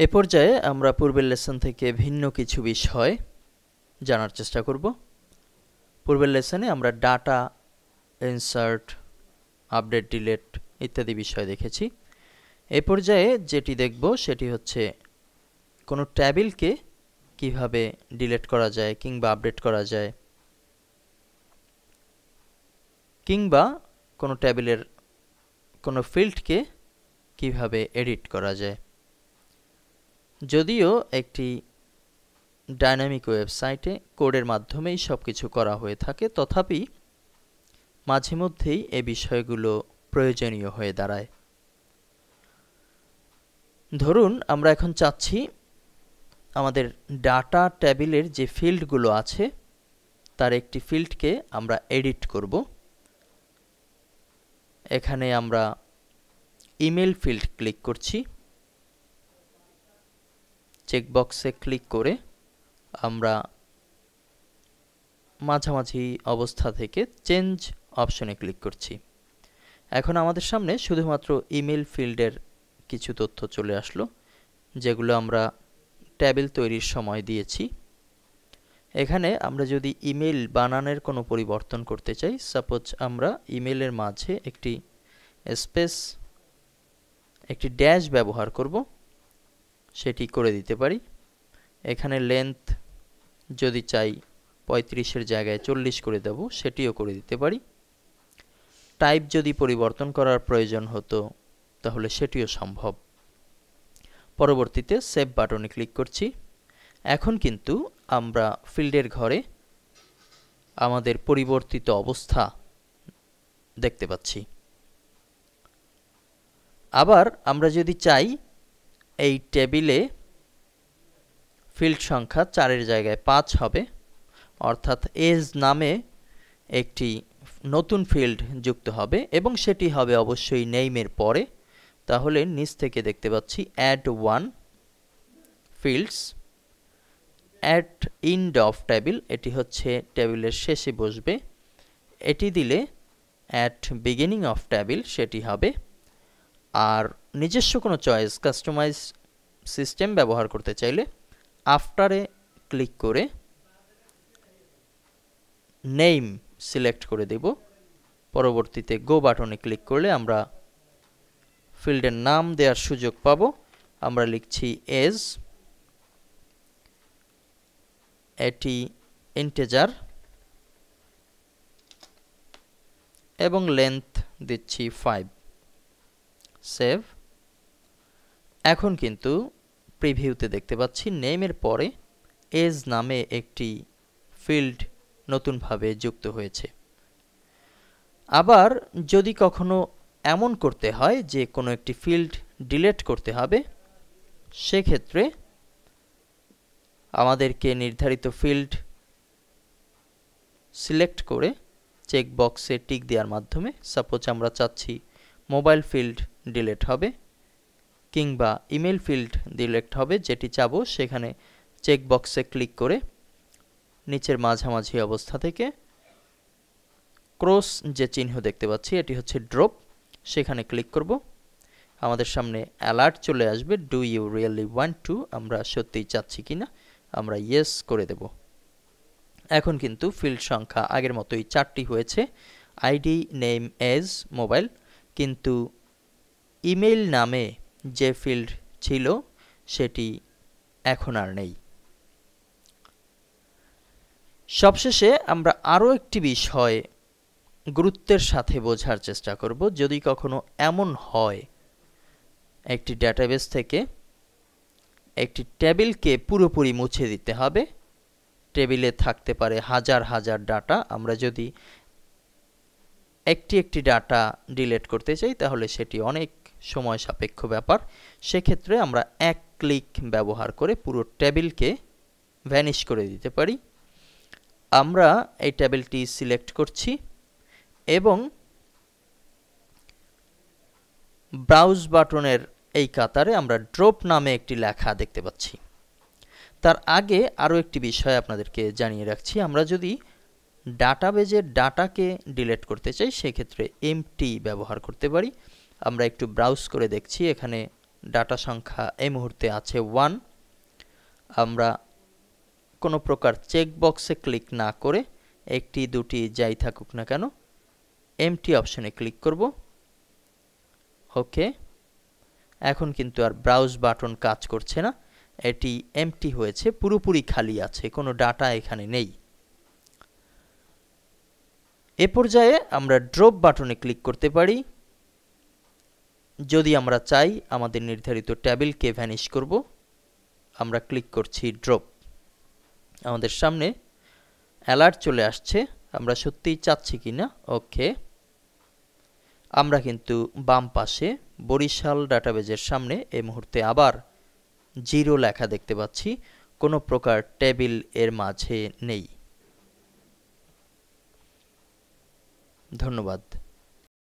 এ পর্যায়ে আমরা পূর্বের লেসন থেকে ভিন্ন কিছু বিষয় জানার চেষ্টা করব। পূর্বের লেসনে আমরা ডাটা ইনসার্ট, আপডেট, ডিলিট ইত্যাদি বিষয় দেখেছি। এ পর্যায়ে যেটি দেখব সেটি হচ্ছে কোনো টেবিলকে কিভাবে ডিলিট করা যায় কিংবা আপডেট করা যায়, কিংবা কোনো টেবিলের কোনো ফিল্ডকে কিভাবে এডিট করা যায়। যদিও একটি ডাইনামিক ওয়েবসাইটে কোডের মাধ্যমেই সবকিছু করা হয়ে থাকে, তথাপি মাঝে মধ্যেই এই বিষয়গুলো প্রয়োজনীয় হয়ে দাঁড়ায়। ধরুন আমরা এখন চাচ্ছি আমাদের ডাটা টেবিলের যে ফিল্ডগুলো আছে তার একটি ফিল্ডকে আমরা এডিট করব। এখানে আমরা ইমেল ফিল্ড ক্লিক করছি। চেকবক্সে ক্লিক করে আমরা মাঝামাঝি অবস্থা থেকে চেঞ্জ অপশনে ক্লিক করছি। এখন আমাদের সামনে শুধুমাত্র ইমেল ফিল্ডের কিছু তথ্য চলে আসলো, যেগুলো আমরা টেবিল তৈরির সময় দিয়েছি। এখানে আমরা যদি ইমেল বানানের কোনো পরিবর্তন করতে চাই, সাপোজ আমরা ইমেলের মাঝে একটি স্পেস, একটি ড্যাশ ব্যবহার করব, সেটি করে দিতে পারি। এখানে লেন্থ যদি চাই 35-এর জায়গায় 40 করে দেব, সেটিও করে দিতে পারি। টাইপ যদি পরিবর্তন করার প্রয়োজন হতো তাহলে সেটিও সম্ভব। পরবর্তীতে সেভ বাটনে ক্লিক করছি। এখন কিন্তু আমরা ফিল্ডের ঘরে আমাদের পরিবর্তিত অবস্থা দেখতে পাচ্ছি। আবার আমরা যদি চাই এই টেবিলে ফিল্ড সংখ্যা 4-এর জায়গায় 5 হবে, অর্থাৎ এজ নামে একটি নতুন ফিল্ড যুক্ত হবে এবং সেটি হবে অবশ্যই নেইমের পরে, তাহলে নিচ থেকে দেখতে পাচ্ছি add 1 fields at end of table, এটি হচ্ছে টেবিলের শেষে বসবে। এটি দিলে অ্যাট বিগিনিং অফ টেবিল সেটি হবে। আর নিজস্ব কোনো চয়েস, কাস্টমাইজ সিস্টেম ব্যবহার করতে চাইলে আফটারে ক্লিক করে নেম সিলেক্ট করে দেব। পরবর্তীতে গো বাটনে ক্লিক করলে আমরা ফিল্ডের নাম দেওয়ার সুযোগ পাবো। আমরা লিখছি এজ, এটি ইন্টিজার এবং লেন্থ দিচ্ছি 5। সেভ। এখন কিন্তু প্রিভিউতে দেখতে পাচ্ছি নেমের পরে এজ নামে একটি ফিল্ড নতুনভাবে যুক্ত হয়েছে। আবার যদি কখনো এমন করতে হয় যে কোনো একটি ফিল্ড ডিলিট করতে হবে, সেক্ষেত্রে আমাদেরকে নির্ধারিত ফিল্ড সিলেক্ট করে চেকবক্সে টিক দেওয়ার মাধ্যমে, সাপোজ আমরা চাচ্ছি মোবাইল ফিল্ড ডিলিট হবে কিংবা ইমেল ফিল্ড ডিলিট হবে, যেটি চাবো সেখানে চেকবক্সে ক্লিক করে নিচের মাঝামাঝি অবস্থা থেকে ক্রস যে চিহ্ন দেখতে পাচ্ছি এটি হচ্ছে ড্রপ, সেখানে ক্লিক করব। আমাদের সামনে অ্যালার্ট চলে আসবে, do you really want to, আমরা সত্যিই চাচ্ছি কিনা, আমরা ইয়েস করে দেব। এখন কিন্তু ফিল্ড সংখ্যা আগের মতোই 4টি হয়েছে, আইডি, নেম, এজ, মোবাইল, কিন্তু ইমেল নামে যে ফিল্ড ছিল সেটি এখন আর নেই। সবশেষে আমরা আরও একটি বিষয় গুরুত্বের সাথে বোঝার চেষ্টা করব। যদি কখনো এমন হয় একটি ডেটাবেস থেকে একটি টেবিলকে পুরোপুরি মুছে দিতে হবে, টেবিলে থাকতে পারে হাজার হাজার ডাটা, আমরা যদি একটি ডাটা ডিলিট করতে চাই তাহলে সেটি অনেক সময় সাপেক্ষ ব্যাপার। সেক্ষেত্রে আমরা এক ক্লিক ব্যবহার করে পুরো টেবিলকে ভ্যানিশ করে দিতে পারি। আমরা এই টেবিলটি সিলেক্ট করছি এবং ব্রাউজ বাটনের এই কাতারে আমরা ড্রপ নামে একটি লেখা দেখতে পাচ্ছি। তার আগে আরও একটি বিষয় আপনাদেরকে জানিয়ে রাখছি, আমরা যদি ডাটাবেজের ডাটাকে ডিলিট করতে চাই সেক্ষেত্রে এমটি ব্যবহার করতে পারি। আমরা একটু ব্রাউজ করে দেখছি, এখানে ডাটা সংখ্যা এই মুহূর্তে আছে 1। আমরা কোনো প্রকার চেক বক্সে ক্লিক না করে একটি দুটি যাই থাকুক না কেন এমটি অপশনে ক্লিক করব। ওকে, এখন কিন্তু আর ব্রাউজ বাটন কাজ করছে না, এটি এমটি হয়েছে, পুরোপুরি খালি আছে, কোনো ডাটা এখানে নেই। এ পর্যায়ে আমরা ড্রপ বাটনে ক্লিক করতে পারি যদি আমরা চাই আমাদের নির্ধারিত টেবিলকে ভ্যানিশ করব। আমরা ক্লিক করছি ড্রপ। আমাদের সামনে অ্যালার্ট চলে আসছে, আমরা সত্যিই চাচ্ছি কিনা। ওকে, আমরা কিন্তু বাম পাশে বরিশাল ডাটাবেজের সামনে এই মুহূর্তে আবার 0 লেখা দেখতে পাচ্ছি, কোনো প্রকার টেবিল এর মাঝে নেই। ধন্যবাদ।